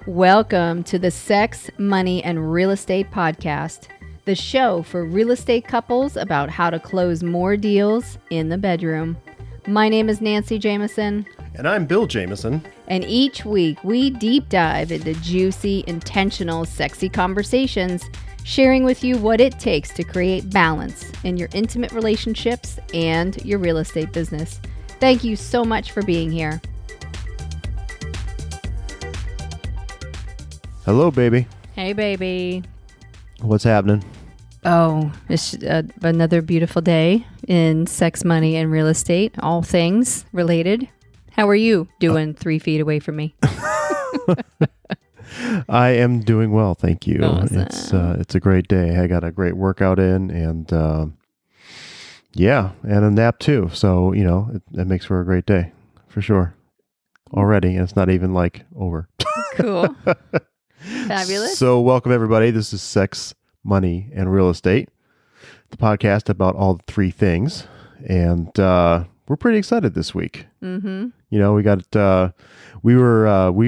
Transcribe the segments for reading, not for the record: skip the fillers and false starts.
Welcome to the Sex, Money, and Real Estate Podcast, the show for real estate couples about how to close more deals in the bedroom. My name is Nancy Jamison. And I'm Bill Jamison. And each week we deep dive into juicy, intentional, sexy conversations, sharing with you what it takes to create balance in your intimate relationships and your real estate business. Thank you so much for being here. Hello, baby. Hey, baby. What's happening? Oh, it's another beautiful day in sex, money, and real estate, all things related. How are you doing 3 feet away from me? I am doing well, thank you. Awesome. It's a great day. I got a great workout in and and a nap too. So, it makes for a great day for sure. Already, and it's not even like over. Cool. Fabulous. So welcome everybody. This is Sex, Money, and Real Estate, the podcast about all the three things. And we're pretty excited this week. Mm-hmm. We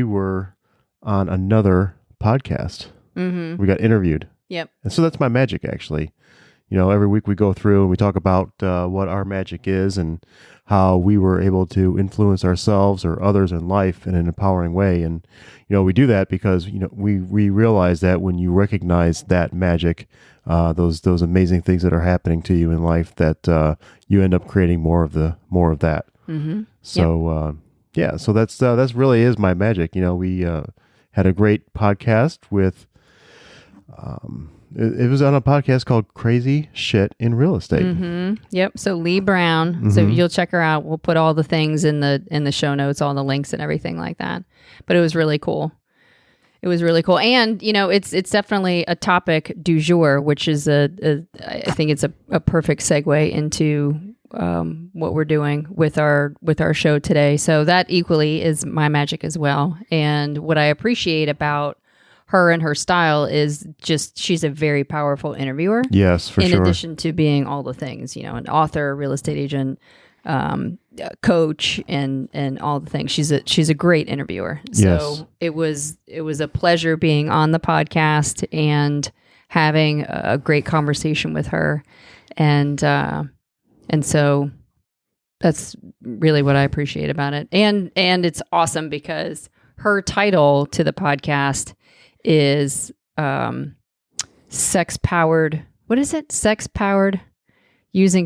were on another podcast. Mm-hmm. We got interviewed. Yep. And so that's my magic, actually. Every week we go through and we talk about what our magic is and how we were able to influence ourselves or others in life in an empowering way. And, we do that because, we realize that when you recognize that magic, those amazing things that are happening to you in life, that you end up creating more of that. Mm-hmm. So, so that's really is my magic. We had a great podcast with, it was on a podcast called Crazy Shit in Real Estate. Mm-hmm. Yep. So Leigh Brown. Mm-hmm. So you'll check her out. We'll put all the things in the show notes, all the links and everything like that. But it was really cool. It was really cool. And, it's definitely a topic du jour, which is I think it's a perfect segue into what we're doing with our show today. So that equally is my magic as well. And what I appreciate about her and her style is just she's a very powerful interviewer. Yes, for sure. In addition to being all the things, an author, real estate agent, coach, and all the things. She's a great interviewer. So yes. It was a pleasure being on the podcast and having a great conversation with her, and so that's really what I appreciate about it. And it's awesome because her title to the podcast is sex-powered, what is it? Sex-powered real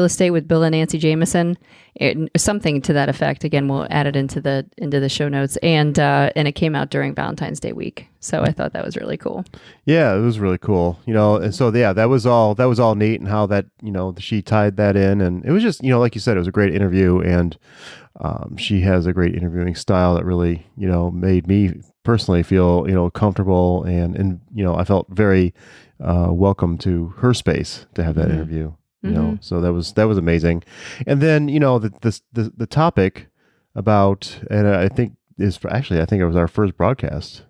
estate with Bill and Nancy Jamison, something to that effect. Again, we'll add it into the show notes, and it came out during Valentine's Day week. So I thought that was really cool. Yeah, it was really cool. And so that was all neat, and how that she tied that in, and it was just like you said, it was a great interview, and she has a great interviewing style that really made me personally feel comfortable, and I felt very welcome to her space to have that mm-hmm. interview. So that was amazing. And then the topic about, and I think it was our first broadcast.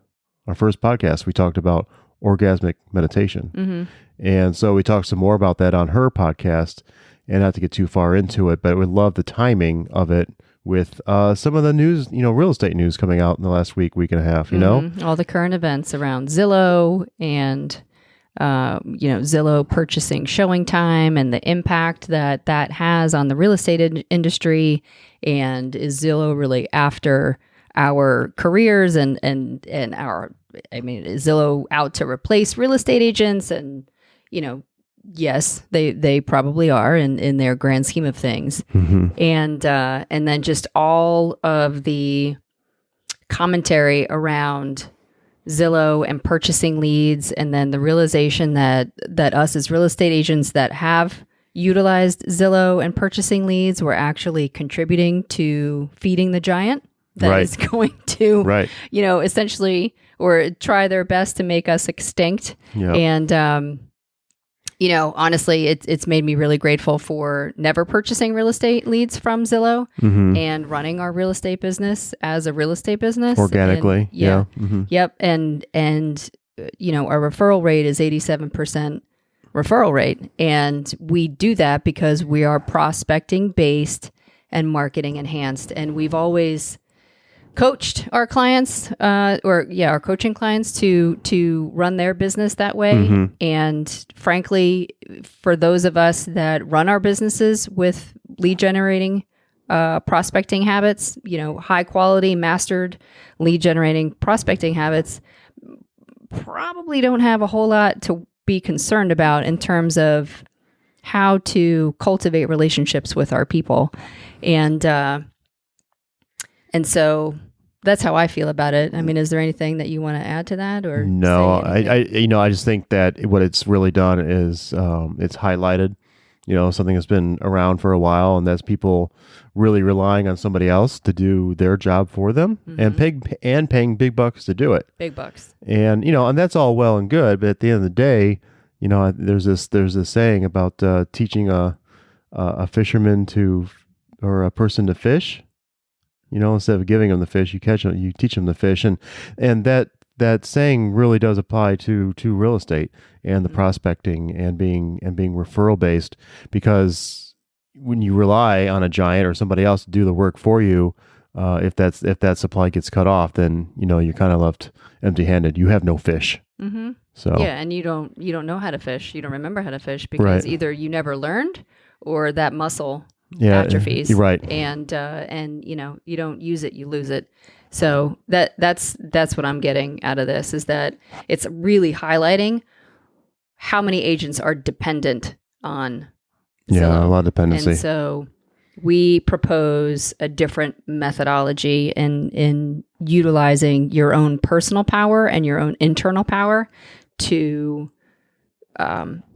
Our first podcast, we talked about orgasmic meditation. Mm-hmm. And so we talked some more about that on her podcast, and not to get too far into it, but I would love the timing of it with some of the news, real estate news coming out in the last week and a half, mm-hmm. All the current events around Zillow and, Zillow purchasing Showingtime and the impact that has on the real estate industry. And is Zillow really after our careers and our, is Zillow out to replace real estate agents? And, yes, they probably are in their grand scheme of things. Mm-hmm. And then just all of the commentary around Zillow and purchasing leads, and then the realization that us as real estate agents that have utilized Zillow and purchasing leads were actually contributing to feeding the giant that right. is going to, right. Essentially, or try their best to make us extinct. Yep. And, honestly, it's made me really grateful for never purchasing real estate leads from Zillow mm-hmm. and running our real estate business as a real estate business organically. And, yeah. Mm-hmm. Yep. And our referral rate is 87% referral rate. And we do that because we are prospecting based and marketing enhanced. And we've always coached our clients, our coaching clients to run their business that way. And frankly, for those of us that run our businesses with lead generating prospecting habits, high quality, mastered lead generating prospecting habits, probably don't have a whole lot to be concerned about in terms of how to cultivate relationships with our people. And so that's how I feel about it. I mean, is there anything that you want to add to that, or no? I just think that what it's really done is it's highlighted, something that's been around for a while, and that's people really relying on somebody else to do their job for them, and paying big bucks to do it. Big bucks. And and that's all well and good, but at the end of the day, there's this saying about teaching a fisherman or a person to fish. Instead of giving them the fish, you teach them to fish, and that saying really does apply to real estate and the prospecting and being referral based, because when you rely on a giant or somebody else to do the work for you, if that supply gets cut off, then you're kind of left empty handed. You have no fish. So and you don't know how to fish. You don't remember how to fish because either you never learned or that muscle atrophies. You're right. And you don't use it, you lose it. So that's what I'm getting out of this, is that it's really highlighting how many agents are dependent on Zillow. Yeah, a lot of dependency. And so we propose a different methodology in utilizing your own personal power and your own internal power to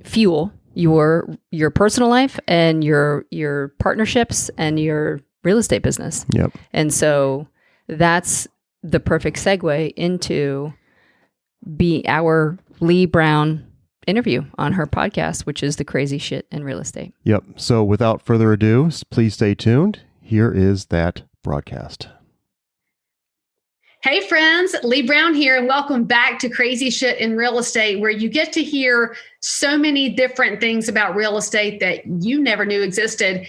fuel your personal life and your partnerships and your real estate business. Yep. And so that's the perfect segue into our Leigh Brown interview on her podcast, which is The Crazy Shit in Real Estate. Yep. So without further ado, please stay tuned. Here is that broadcast. Hey friends, Leigh Brown here, and welcome back to Crazy Shit in Real Estate, where you get to hear so many different things about real estate that you never knew existed.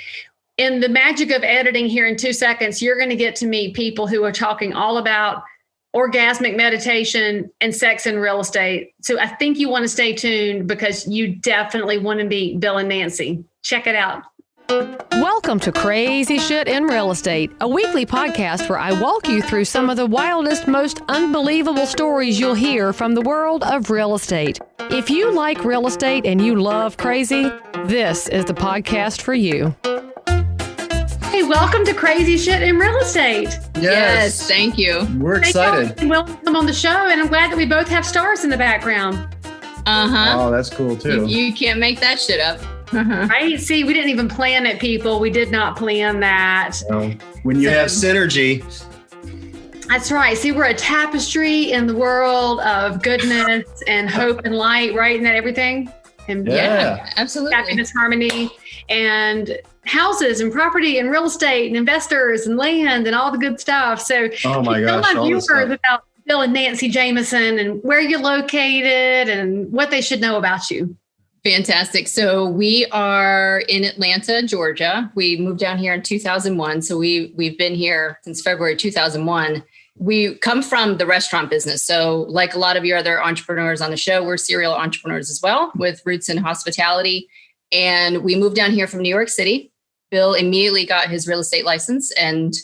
In the magic of editing here in 2 seconds, you're going to get to meet people who are talking all about orgasmic meditation and sex in real estate. So I think you want to stay tuned, because you definitely want to meet Bill and Nancy. Check it out. Welcome to Crazy Shit in Real Estate, a weekly podcast where I walk you through some of the wildest, most unbelievable stories you'll hear from the world of real estate. If you like real estate and you love crazy, this is the podcast for you. Hey, welcome to Crazy Shit in Real Estate. Yes, thank you. We're excited. And welcome on the show, and I'm glad that we both have stars in the background. Oh, that's cool too. You can't make that shit up. Right? See, we didn't even plan it, people. We did not plan that. When you have synergy. That's right. See, we're a tapestry in the world of goodness and hope and light, right? Isn't that everything? And Yeah, absolutely. Happiness, harmony, and houses and property and real estate and investors and land and all the good stuff. So Oh my gosh, tell my all this viewers stuff. about Bill and Nancy Jamison and where you're located and what they should know about you. Fantastic. So we are in Atlanta, Georgia. We moved down here in 2001. So we've been here since February 2001. We come from the restaurant business. So like a lot of your other entrepreneurs on the show, we're serial entrepreneurs as well, with roots in hospitality. And we moved down here from New York City. Bill immediately got his real estate license and,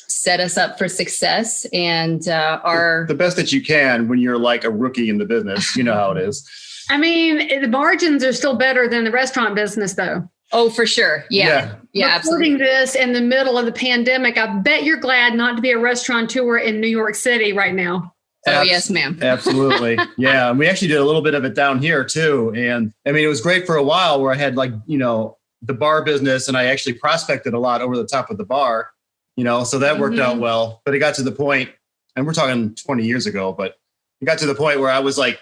set us up for success. And The best that you can when you're like a rookie in the business. You know how it is. I mean, the margins are still better than the restaurant business, though. Oh, for sure. Yeah, absolutely. Recording this in the middle of the pandemic, I bet you're glad not to be a restaurateur in New York City right now. Oh, yes, ma'am. Absolutely. Yeah. And we actually did a little bit of it down here too. And I mean, it was great for a while where I had the bar business, and I actually prospected a lot over the top of the bar, so that worked out well. But it got to the point, and we're talking 20 years ago, but it got to the point where I was like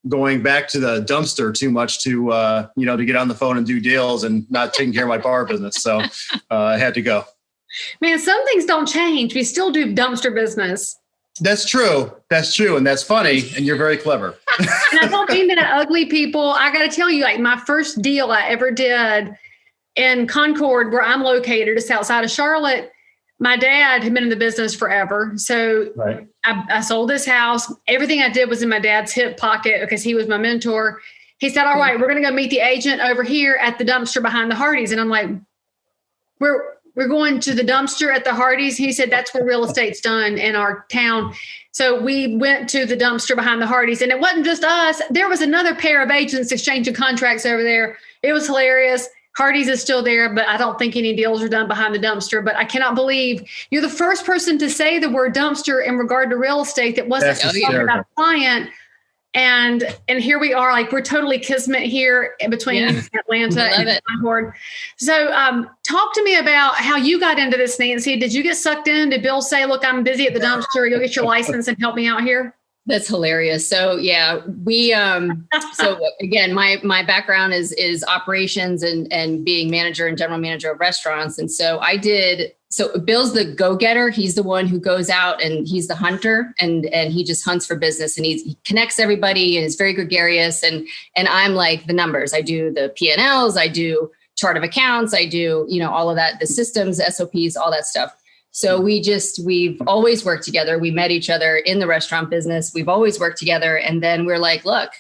going back to the dumpster too much to get on the phone and do deals and not taking care of my bar business. So I had to go. Man, some things don't change. We still do dumpster business. That's true. And that's funny. And you're very clever. And I don't mean that ugly, people. I got to tell you, like my first deal I ever did in Concord, where I'm located, just outside of Charlotte, my dad had been in the business forever. So Right. I sold this house. Everything I did was in my dad's hip pocket because he was my mentor. He said, all right, we're going to go meet the agent over here at the dumpster behind the Hardys. And I'm like, we're going to the dumpster at the Hardys. He said, that's where real estate's done in our town. So we went to the dumpster behind the Hardys, and it wasn't just us. There was another pair of agents exchanging contracts over there. It was hilarious. Hardys is still there, but I don't think any deals are done behind the dumpster. But I cannot believe you're the first person to say the word dumpster in regard to real estate that wasn't talking about a client. And here we are, like we're totally kismet here between Atlanta and Concord. So talk to me about how you got into this, Nancy. Did you get sucked in? Did Bill say, look, I'm busy at the dumpster. You'll get your license and help me out here? That's hilarious. So yeah, we so again, my background is operations and being manager and general manager of restaurants. And so Bill's the go-getter. He's the one who goes out and he's the hunter and he just hunts for business and he connects everybody and is very gregarious. And I'm like the numbers. I do the P&Ls, I do chart of accounts, I do, all of that, the systems, SOPs, all that stuff. So we've always worked together. We met each other in the restaurant business. We've always worked together. And then we're like, look,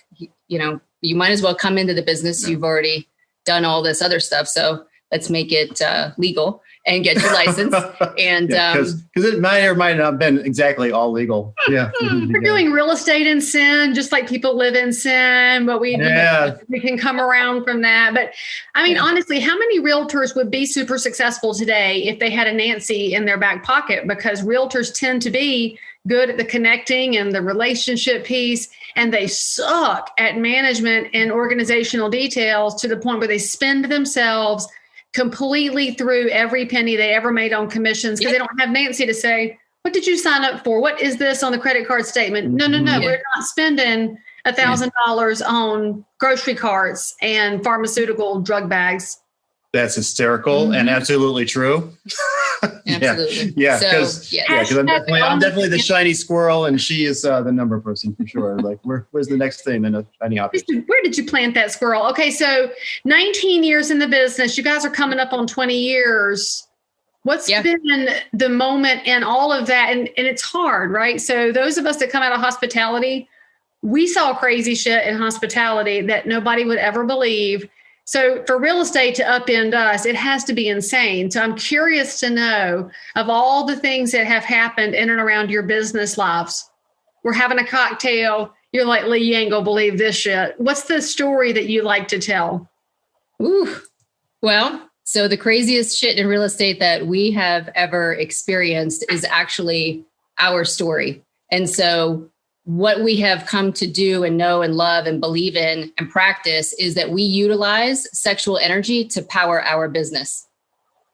you might as well come into the business. You've already done all this other stuff. So let's make it legal and get your license. And because it might or might not have been exactly all legal. Yeah. We're doing real estate in sin, just like people live in sin, but we can come around from that. But I mean, honestly, how many realtors would be super successful today if they had a Nancy in their back pocket? Because realtors tend to be good at the connecting and the relationship piece, and they suck at management and organizational details to the point where they spend themselves completely through every penny they ever made on commissions because they don't have Nancy to say, what did you sign up for? What is this on the credit card statement? No. We're not spending $1,000 on grocery carts and pharmaceutical drug bags. That's hysterical and absolutely true. Absolutely. Yeah. Because I'm definitely the shiny squirrel and she is the number person for sure. Like where's the next thing in a shiny object? Where did you plant that squirrel? Okay. So 19 years in the business, you guys are coming up on 20 years. What's been the moment in all of that? And it's hard, right? So those of us that come out of hospitality, we saw crazy shit in hospitality that nobody would ever believe. So for real estate to upend us, it has to be insane. So I'm curious to know of all the things that have happened in and around your business lives. We're having a cocktail. You're like, Leigh, you ain't gonna believe this shit. What's the story that you like to tell? Well, so the craziest shit in real estate that we have ever experienced is actually our story. And so what we have come to do and know and love and believe in and practice is that we utilize sexual energy to power our business.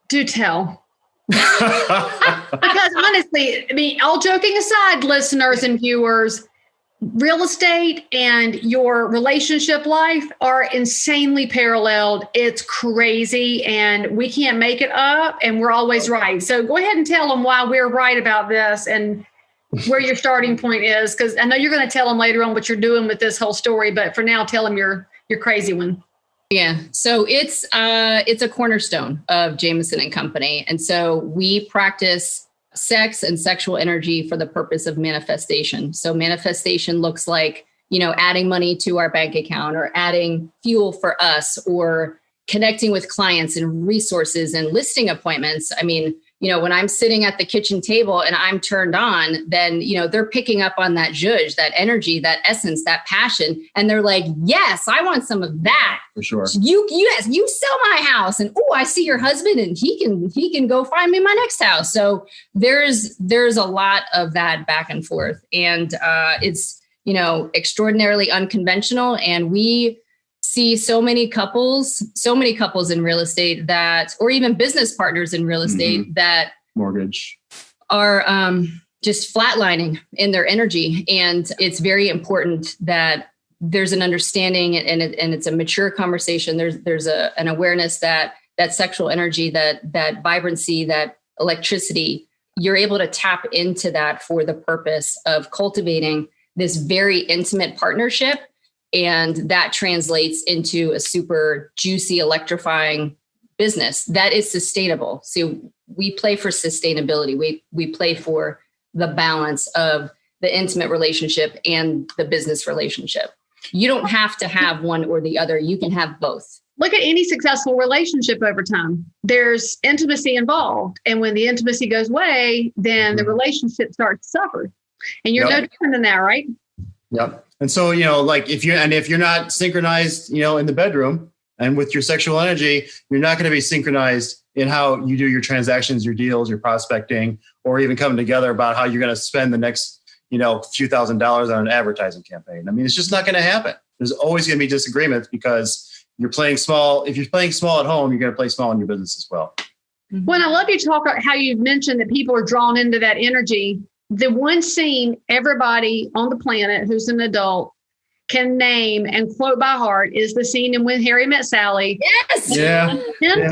Do tell. Because honestly, I mean, all joking aside, listeners and viewers, real estate and your relationship life are insanely paralleled. It's crazy and we can't make it up and we're always right. So go ahead and tell them why we're right about this and where your starting point is, because I know you're going to tell them later on what you're doing with this whole story, but for now, tell them your crazy one. Yeah. So it's a cornerstone of Jamison and Company. And so we practice sex and sexual energy for the purpose of manifestation. So manifestation looks like, adding money to our bank account or adding fuel for us or connecting with clients and resources and listing appointments. I mean, when I'm sitting at the kitchen table and I'm turned on, then, they're picking up on that zhuzh, that energy, that essence, that passion. And they're like, yes, I want some of that. For sure. You sell my house and, I see your husband and he can go find me my next house. So there's a lot of that back and forth. And it's, extraordinarily unconventional. And we see so many couples in real estate that, or even business partners in real estate that mortgage are just flatlining in their energy. And it's very important that there's an understanding and it's a mature conversation. There's an awareness that sexual energy, that vibrancy, that electricity, you're able to tap into that for the purpose of cultivating this very intimate partnership. And that translates into a super juicy, electrifying business that is sustainable. So we play for sustainability. We play for the balance of the intimate relationship and the business relationship. You don't have to have one or the other. You can have both. Look at any successful relationship over time. There's intimacy involved. And when the intimacy goes away, then the relationship starts to suffer. And you're no different than that, right? Yep. And so, like if you're not synchronized, in the bedroom and with your sexual energy, you're not going to be synchronized in how you do your transactions, your deals, your prospecting, or even coming together about how you're going to spend the next, few $1,000s on an advertising campaign. I mean, it's just not going to happen. There's always going to be disagreements because you're playing small. If you're playing small at home, you're going to play small in your business as well. Well, I love you talk about how you mentioned that people are drawn into that energy. The one scene everybody on the planet who's an adult can name and quote by heart is the scene in When Harry Met Sally. Yes. Yeah.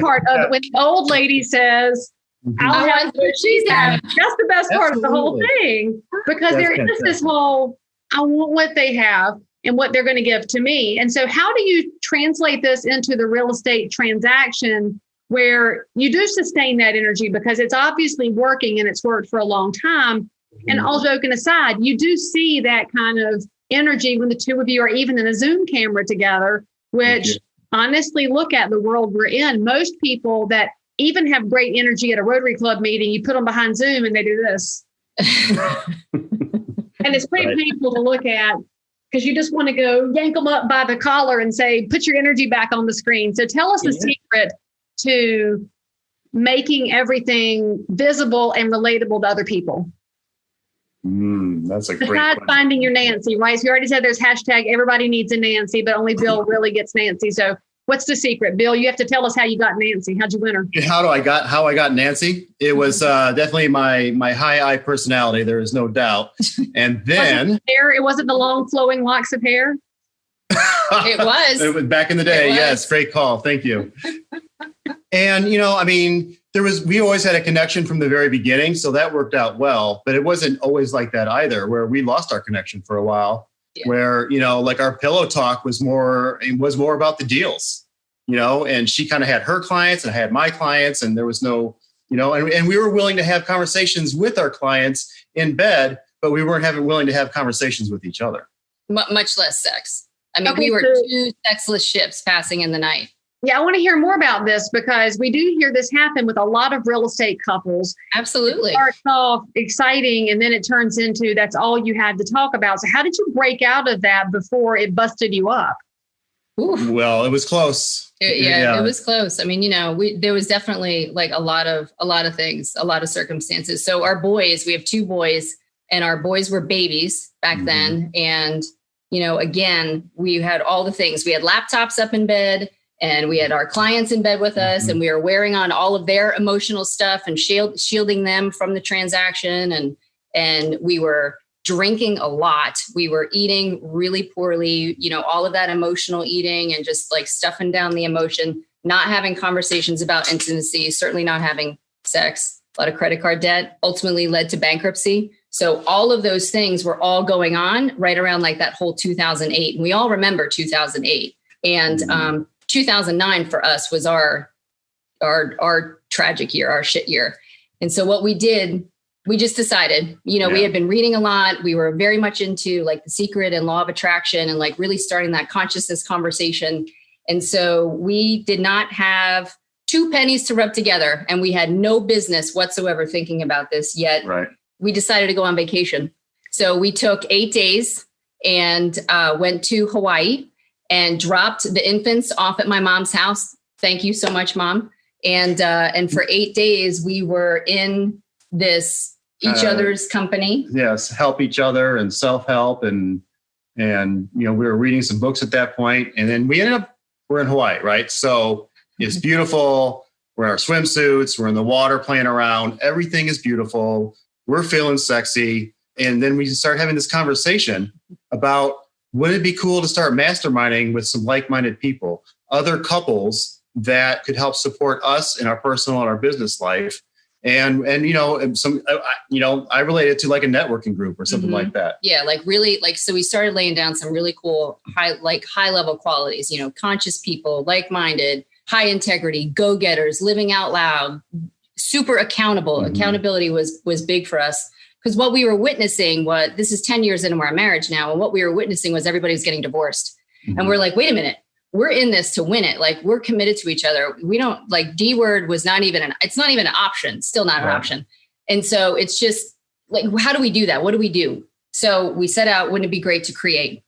Part of it when the old lady says, I'll have what she's having. That's the best part of the whole thing, because there is this whole, I want what they have and what they're going to give to me. And so how do you translate this into the real estate transaction where you do sustain that energy because it's obviously working and it's worked for a long time? And all joking aside, you do see that kind of energy when the two of you are even in a Zoom camera together, which honestly, look at the world we're in. Most people that even have great energy at a Rotary Club meeting, you put them behind Zoom and they do this. And it's pretty painful to look at because you just want to go yank them up by the collar and say, put your energy back on the screen. So tell us the secret to making everything visible and relatable to other people. That's a great Besides finding your Nancy, right? So you already said there's hashtag everybody needs a Nancy, but only Bill really gets Nancy. So what's the secret? Bill, you have to tell us how you got Nancy. How'd you win her? How I got Nancy? It was definitely my high I personality. There is no doubt. And then it wasn't the long flowing locks of hair. It was back in the day. Yes. Great call. Thank you. And, we always had a connection from the very beginning. So that worked out well, but it wasn't always like that either, where we lost our connection for a while, where, like our pillow talk was more about the deals, and she kind of had her clients and I had my clients, and there was no, and we were willing to have conversations with our clients in bed, but we weren't willing to have conversations with each other. Much less sex. I mean, we were two sexless ships passing in the night. Yeah, I want to hear more about this because we do hear this happen with a lot of real estate couples. Absolutely. It starts off exciting and then it turns into that's all you had to talk about. So how did you break out of that before it busted you up? Ooh. Well, it was close. It was close. I mean, there was definitely like a lot of things, a lot of circumstances. So our boys, we have 2 boys, and our boys were babies back then. And, again, we had all the things. We had laptops up in bed. And we had our clients in bed with us, and we were wearing on all of their emotional stuff and shielding them from the transaction. And we were drinking a lot. We were eating really poorly, all of that emotional eating and just like stuffing down the emotion, not having conversations about intimacy, certainly not having sex. A lot of credit card debt ultimately led to bankruptcy. So all of those things were all going on right around like that whole 2008. And we all remember 2008. And 2009 for us was our tragic year, our shit year. And so what we did, we just decided, we had been reading a lot. We were very much into like The Secret and Law of Attraction and like really starting that consciousness conversation. And so we did not have 2 pennies to rub together, and we had no business whatsoever thinking about this yet. Right. We decided to go on vacation. So we took 8 days and went to Hawaii and dropped the infants off at my mom's house. Thank you so much, Mom. And for 8 days, we were in this each other's company. Yes, help each other and self-help. And we were reading some books at that point. And then we're in Hawaii, right? So it's beautiful. We're in our swimsuits. We're in the water playing around. Everything is beautiful. We're feeling sexy. And then we start having this conversation about, wouldn't it be cool to start masterminding with some like-minded people, other couples that could help support us in our personal and our business life? And I related to like a networking group or something like that. Yeah, like really, like, so we started laying down some really cool high level qualities, conscious people, like-minded, high integrity, go-getters, living out loud, super accountable. Mm-hmm. Accountability was big for us. Because what we were witnessing this is 10 years into our marriage now. And what we were witnessing was everybody was getting divorced. Mm-hmm. And we're like, wait a minute, we're in this to win it. Like, we're committed to each other. We don't, like, D word was not even it's not even an option, still not an option. And so it's just like, how do we do that? What do we do? So we set out, wouldn't it be great to create?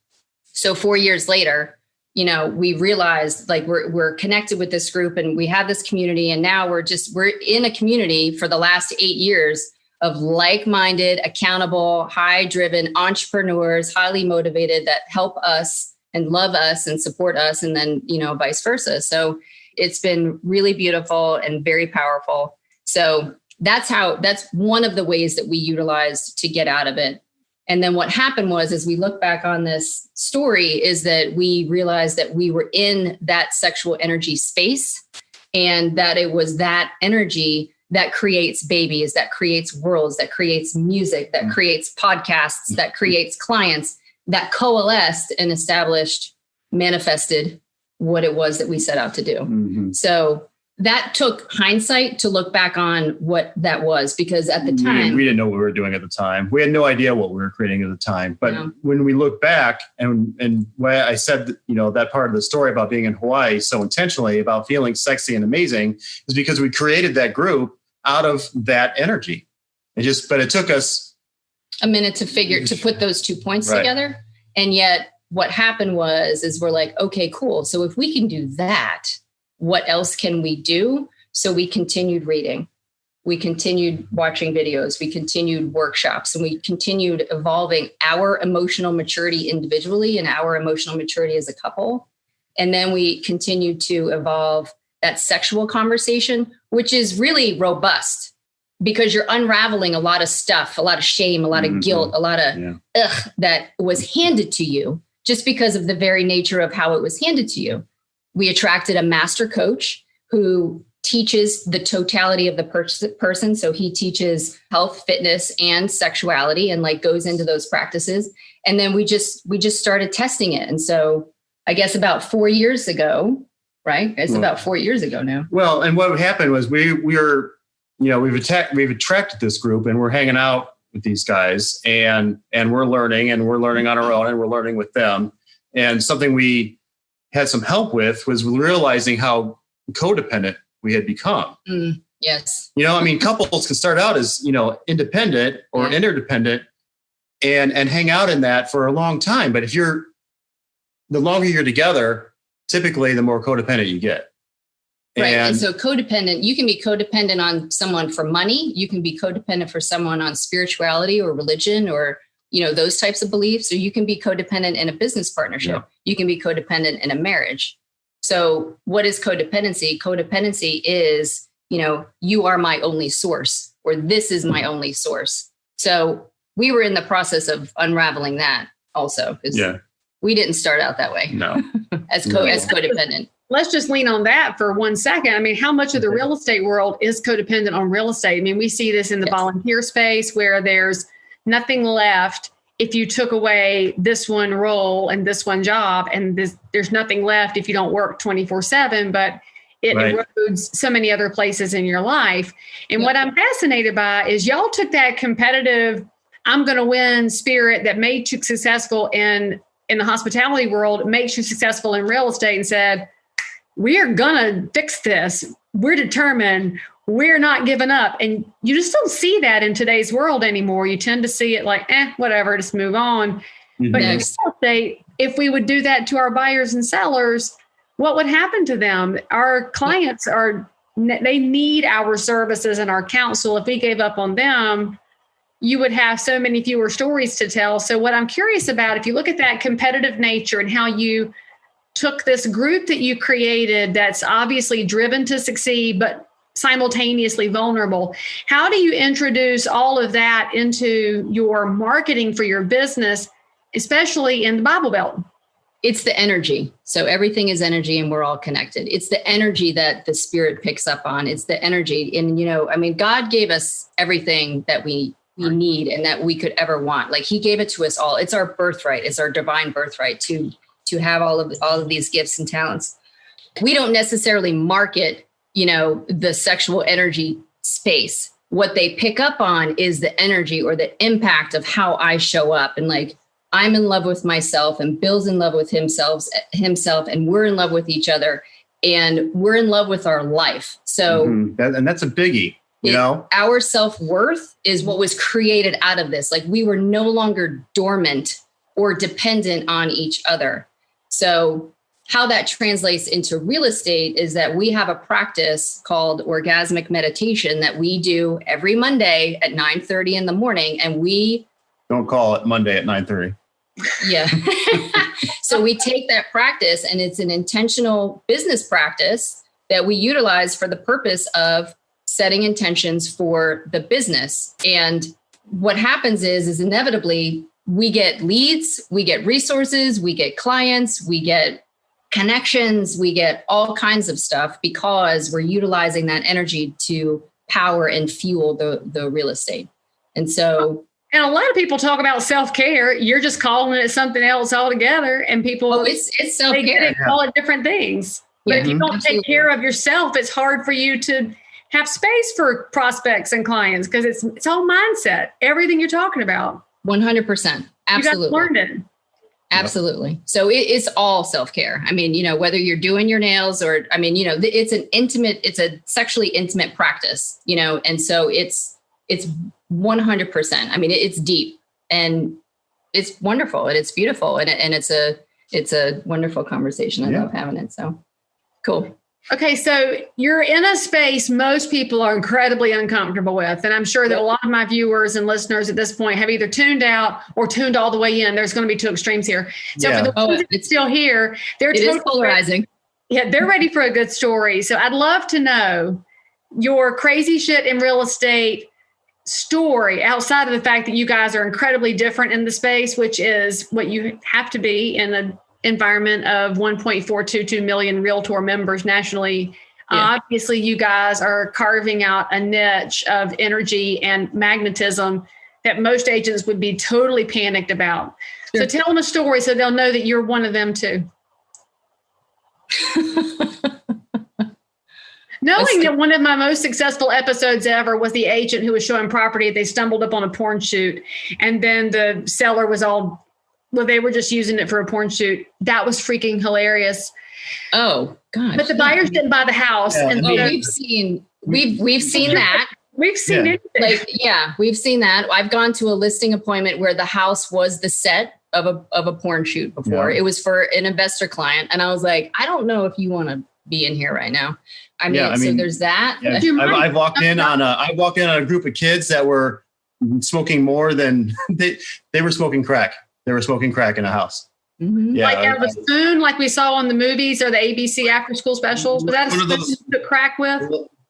So 4 years later, we realized, like, we're connected with this group and we have this community. And now we're in a community for the last 8 years of like-minded, accountable, high-driven entrepreneurs, highly motivated, that help us and love us and support us, and then, vice versa. So it's been really beautiful and very powerful. So that's one of the ways that we utilized to get out of it. And then what happened was, as we look back on this story, is that we realized that we were in that sexual energy space, and that it was that energy that creates babies, that creates worlds, that creates music, that creates podcasts, that creates clients, that coalesced and manifested what it was that we set out to do. Mm-hmm. So that took hindsight to look back on what that was, because at the time we didn't know what we were doing at the time. We had no idea what we were creating at the time. But when we look back, and why I said, that part of the story about being in Hawaii so intentionally, about feeling sexy and amazing, is because we created that group out of that energy. But it took us a minute to put those 2 points together. And yet what happened is we're like, okay, cool. So if we can do that, what else can we do? So we continued reading. We continued watching videos. We continued workshops, and we continued evolving our emotional maturity individually and our emotional maturity as a couple. And then we continued to evolve that sexual conversation, which is really robust, because you're unraveling a lot of stuff, a lot of shame, a lot of guilt, a lot of that was handed to you just because of the very nature of how it was handed to you. We attracted a master coach who teaches the totality of the person. So he teaches health, fitness, and sexuality, and like goes into those practices. And then we just started testing it. And so I guess about 4 years ago, right? It's about 4 years ago now. Well, and what happened was we've attracted this group, and we're hanging out with these guys, and we're learning on our own, and we're learning with them. And something we had some help with was realizing how codependent we had become. Yes. Couples can start out as, independent or interdependent and hang out in that for a long time. But the longer you're together, typically the more codependent you get. Right. And so codependent, you can be codependent on someone for money. You can be codependent for someone on spirituality or religion or, those types of beliefs, or you can be codependent in a business partnership. Yeah. You can be codependent in a marriage. So what is codependency? Codependency is, you are my only source, or this is my only source. So we were in the process of unraveling that also. We didn't start out that way. No. as codependent. Let's just lean on that for 1 second. How much of the real estate world is codependent on real estate? We see this in the volunteer space, where there's nothing left if you took away this one role and this one job, and there's nothing left if you don't work 24/7, but it erodes so many other places in your life. And what I'm fascinated by is y'all took that competitive, I'm going to win spirit that made you successful in the hospitality world, makes you successful in real estate, and said, we are going to fix this. We're determined. We're not giving up. And you just don't see that in today's world anymore. You tend to see it like, whatever, just move on. Mm-hmm. But in real estate, if we would do that to our buyers and sellers, what would happen to them? Our clients they need our services and our counsel. If we gave up on them, you would have so many fewer stories to tell. So what I'm curious about, if you look at that competitive nature and how you took this group that you created that's obviously driven to succeed, but simultaneously vulnerable, how do you introduce all of that into your marketing for your business, especially in the Bible Belt? It's the energy. So everything is energy, and we're all connected. It's the energy that the spirit picks up on. It's the energy. And, God gave us everything that we need and that we could ever want. Like, he gave it to us all. It's our birthright. It's our divine birthright to have all of these gifts and talents. we don't necessarily market, the sexual energy space. What they pick up on is the energy or the impact of how I show up. And like, I'm in love with myself and Bill's in love with himself, and we're in love with each other and we're in love with our life. So, and that's a biggie, our self-worth is what was created out of this. Like, we were no longer dormant or dependent on each other. So how that translates into real estate is that we have a practice called orgasmic meditation that we do every Monday at 9:30 in the morning. And we don't call it Monday at 9:30. Yeah. So we take that practice, and it's an intentional business practice that we utilize for the purpose of setting intentions for the business. And what happens is inevitably we get leads, we get resources, we get clients, we get connections, we get all kinds of stuff because we're utilizing that energy to power and fuel the real estate. And so, and a lot of people talk about self-care. You're just calling it something else altogether. And people, it's self-care. They call it different things. But if you don't take care of yourself, it's hard for you to have space for prospects and clients because it's all mindset. Everything you're talking about. 100%. Absolutely. You got to learn it. Absolutely. So it's all self-care. I mean, whether you're doing your nails or, it's a sexually intimate practice, and so it's 100%. I mean, it's deep and it's wonderful and it's beautiful and it's a wonderful conversation. I love having it. So cool. Okay, so you're in a space most people are incredibly uncomfortable with. And I'm sure that a lot of my viewers and listeners at this point have either tuned out or tuned all the way in. There's going to be two extremes here. So for the ones that are still here, they're totally polarizing. Yeah, they're ready for a good story. So I'd love to know your crazy shit in real estate story outside of the fact that you guys are incredibly different in the space, which is what you have to be in an environment of 1.422 million Realtor members nationally. Yeah. Obviously, you guys are carving out a niche of energy and magnetism that most agents would be totally panicked about. Sure. So tell them a story so they'll know that you're one of them too. Knowing that one of my most successful episodes ever was the agent who was showing property. They stumbled up on a porn shoot and then the seller was they were just using it for a porn shoot. That was freaking hilarious. Oh gosh. But the buyers didn't buy the house. Yeah, and we've seen that. We've seen it. We've seen that. I've gone to a listing appointment where the house was the set of a porn shoot before. Yeah. It was for an investor client. And I was like, I don't know if you want to be in here right now. So there's that. Yeah. I walked in on a group of kids that were smoking more than they were smoking crack. They were smoking crack in a house. Mm-hmm. Yeah, like out of a spoon, like we saw on the movies or the ABC after school specials. Was that a spoon to crack with?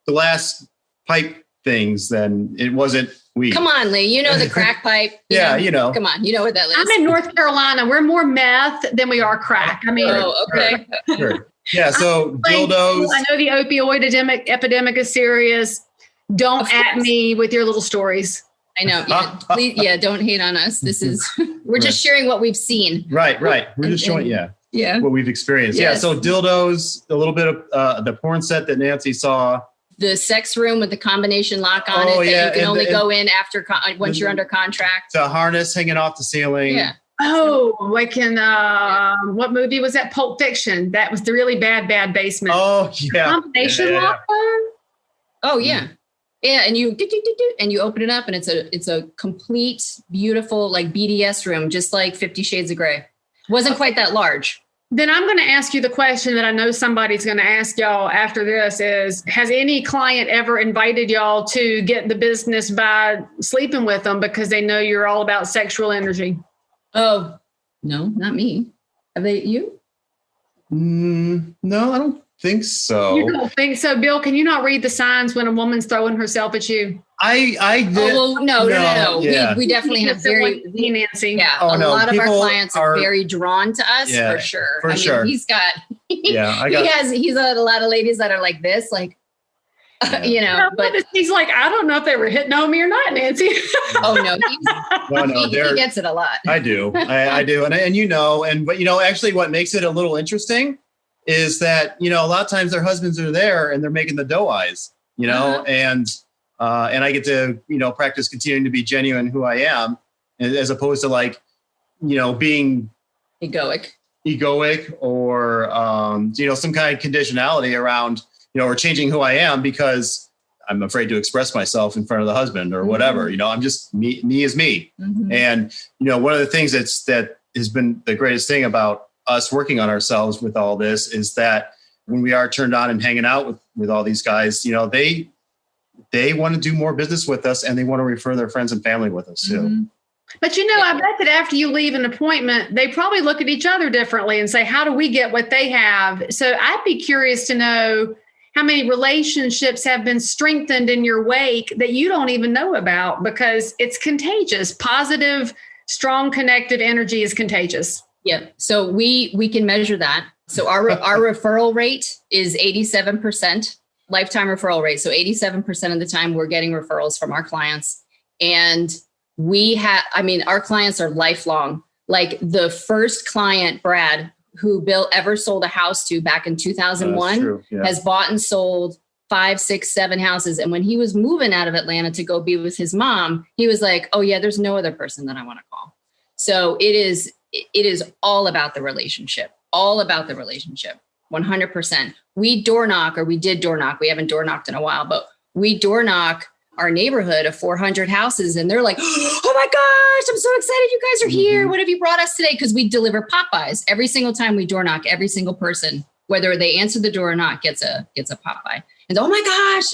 The last pipe things, then it wasn't weed. Come on, Leigh. You know the crack pipe. You know. Come on. You know what that is. I'm in North Carolina. We're more meth than we are crack. I mean. Oh, okay. Sure. Yeah, so dildos. I know the opioid epidemic is serious. Don't at me with your little stories. I know. Yeah, please, don't hate on us. This is, we're just sharing what we've seen. Right. We're just showing, what we've experienced. Yes. Yeah, so dildos, a little bit of the porn set that Nancy saw. The sex room with the combination lock on it that you can only go in after once you're under contract. The harness hanging off the ceiling. Yeah. Oh, like in what movie was that? Pulp Fiction. That was the really bad basement. Oh, yeah. Combination lock on? Oh, yeah. Yeah, and you open it up and it's a complete, beautiful like BDS room, just like 50 Shades of Grey. Wasn't quite that large. Then I'm going to ask you the question that I know somebody's going to ask y'all after this is, has any client ever invited y'all to get the business by sleeping with them because they know you're all about sexual energy? Oh, no, not me. Have they, you? No, I don't think so. You don't think so? Bill, can you not read the signs when a woman's throwing herself at you? I did. Oh, well, no. Yeah. We definitely have very, Nancy. Yeah. A lot of our clients are very drawn to us for sure. For sure. He's got, he's got a lot of ladies that are like this, like, but he's like, I don't know if they were hitting on me or not, Nancy. Oh no, he gets it a lot. I do. I do. But actually what makes it a little interesting is that, a lot of times their husbands are there and they're making the doe eyes, and I get to, practice continuing to be genuine who I am, as opposed to like, being egoic or, some kind of conditionality around, or changing who I am because I'm afraid to express myself in front of the husband or whatever. I'm just me is me. And, one of the things that has been the greatest thing about us working on ourselves with all this is that when we are turned on and hanging out with all these guys, they want to do more business with us and they want to refer their friends and family with us too. But I bet that after you leave an appointment, they probably look at each other differently and say, how do we get what they have? So I'd be curious to know how many relationships have been strengthened in your wake that you don't even know about, because it's contagious. Positive, strong, connective energy is contagious. Yeah. So we can measure that. So our referral rate is 87%, lifetime referral rate. So 87% of the time we're getting referrals from our clients. And our clients are lifelong. Like the first client, Brad, who Bill ever sold a house to back in 2001, has bought and sold 5, 6, 7 houses. And when he was moving out of Atlanta to go be with his mom, he was like, oh yeah, there's no other person that I want to call. So it is all about the relationship, 100%. We did door knock. We haven't door knocked in a while, but we door knock our neighborhood of 400 houses. And they're like, oh my gosh, I'm so excited you guys are here. What have you brought us today? Because we deliver Popeyes every single time we door knock. Every single person, whether they answer the door or not, gets a Popeye. And oh my gosh,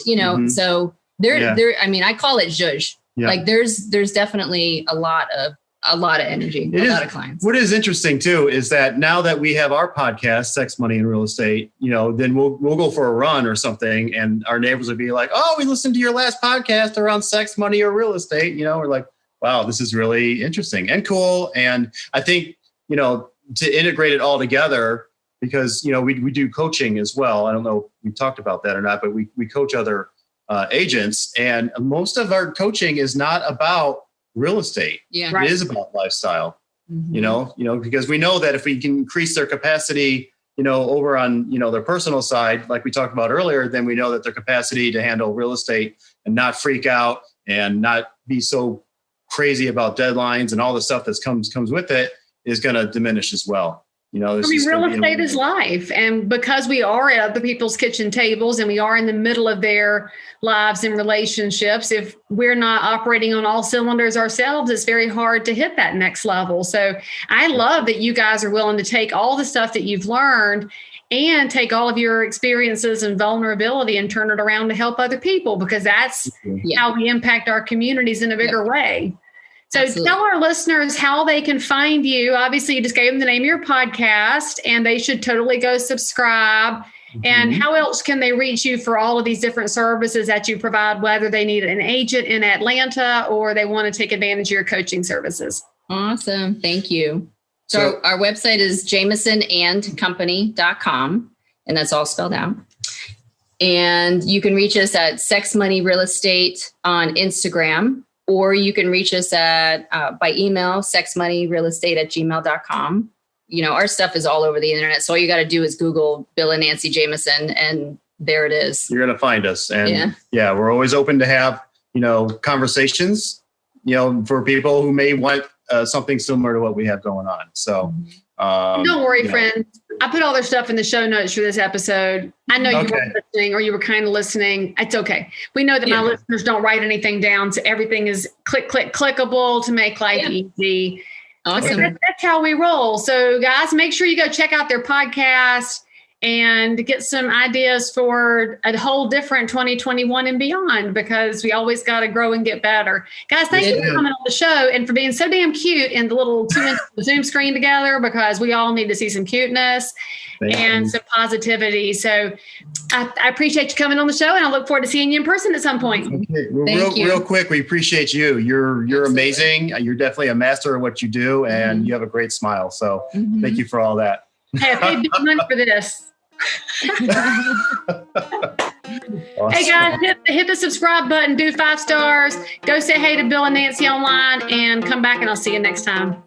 so they're I call it zhuzh. Yeah. Like there's definitely a lot of energy, lot of clients. What is interesting too is that now that we have our podcast, Sex, Money, and Real Estate, then we'll go for a run or something, and our neighbors will be like, "Oh, we listened to your last podcast around sex, money, or real estate." We're like, "Wow, this is really interesting and cool." And I think to integrate it all together, because we do coaching as well. I don't know if we talked about that or not, but we coach other agents, and most of our coaching is not about real estate. Yeah, right. It is about lifestyle, because we know that if we can increase their capacity, over on, their personal side, like we talked about earlier, then we know that their capacity to handle real estate and not freak out and not be so crazy about deadlines and all the stuff that comes with it is going to diminish as well. Real estate is life. And because we are at other people's kitchen tables and we are in the middle of their lives and relationships, if we're not operating on all cylinders ourselves, it's very hard to hit that next level. So I love that you guys are willing to take all the stuff that you've learned and take all of your experiences and vulnerability and turn it around to help other people, because that's how we impact our communities in a bigger way. So Absolutely. Tell our listeners how they can find you. Obviously, you just gave them the name of your podcast, and they should totally go subscribe. And how else can they reach you for all of these different services that you provide, whether they need an agent in Atlanta or they want to take advantage of your coaching services? Awesome. Thank you. So our website is jamisonandcompany.com, and that's all spelled out. And you can reach us at Sex Money Real Estate on Instagram. Or you can reach us at by email, sexmoneyrealestate@gmail.com. Our stuff is all over the internet. So all you got to do is Google Bill and Nancy Jamison, and there it is. You're going to find us. And we're always open to have, conversations, for people who may want something similar to what we have going on. So don't worry, friends. I put all their stuff in the show notes for this episode. I know you were listening, or you were kind of listening. It's okay. We know that my listeners don't write anything down. So everything is clickable to make life easy. Awesome. That's how we roll. So guys, make sure you go check out their podcast and get some ideas for a whole different 2021 and beyond, because we always got to grow and get better. Guys, thank you for coming on the show and for being so damn cute in the little 2-inch Zoom screen together, because we all need to see some cuteness and some positivity. So I appreciate you coming on the show, and I look forward to seeing you in person at some point. Okay. Well, real quick, we appreciate you. You're amazing. You're definitely a master of what you do, and you have a great smile. So thank you for all that. Hey, I paid big money for this. Awesome. Hey guys, hit the subscribe button, do 5 stars, go say hey to Bill and Nancy online, and come back, and I'll see you next time.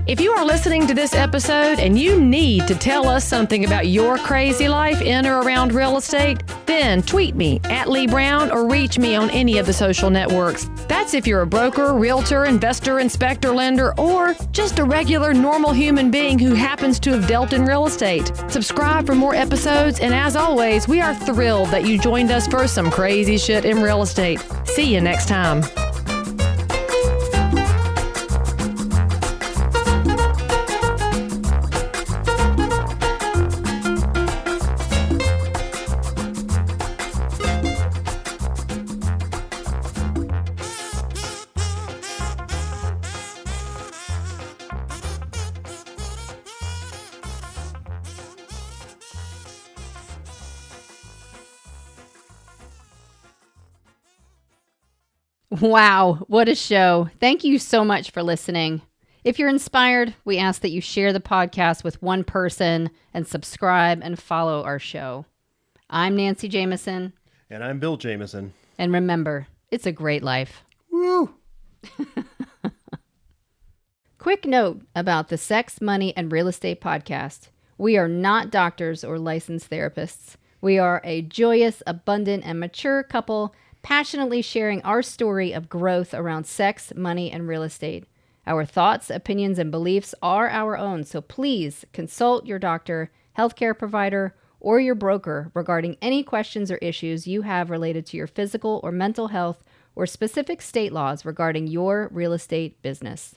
If you are listening to this episode and you need to tell us something about your crazy life in or around real estate, then tweet me at Leigh Brown or reach me on any of the social networks. That's if you're a broker, realtor, investor, inspector, lender, or just a regular normal human being who happens to have dealt in real estate. Subscribe for more episodes, and as always, we are thrilled that you joined us for some crazy shit in real estate. See you next time. Wow, what a show. Thank you so much for listening. If you're inspired, we ask that you share the podcast with one person and subscribe and follow our show. I'm Nancy Jamison. And I'm Bill Jamison. And remember, it's a great life. Woo! Quick note about the Sex, Money, and Real Estate podcast. We are not doctors or licensed therapists. We are a joyous, abundant, and mature couple passionately sharing our story of growth around sex, money, and real estate. Our thoughts, opinions, and beliefs are our own, so please consult your doctor, healthcare provider, or your broker regarding any questions or issues you have related to your physical or mental health or specific state laws regarding your real estate business.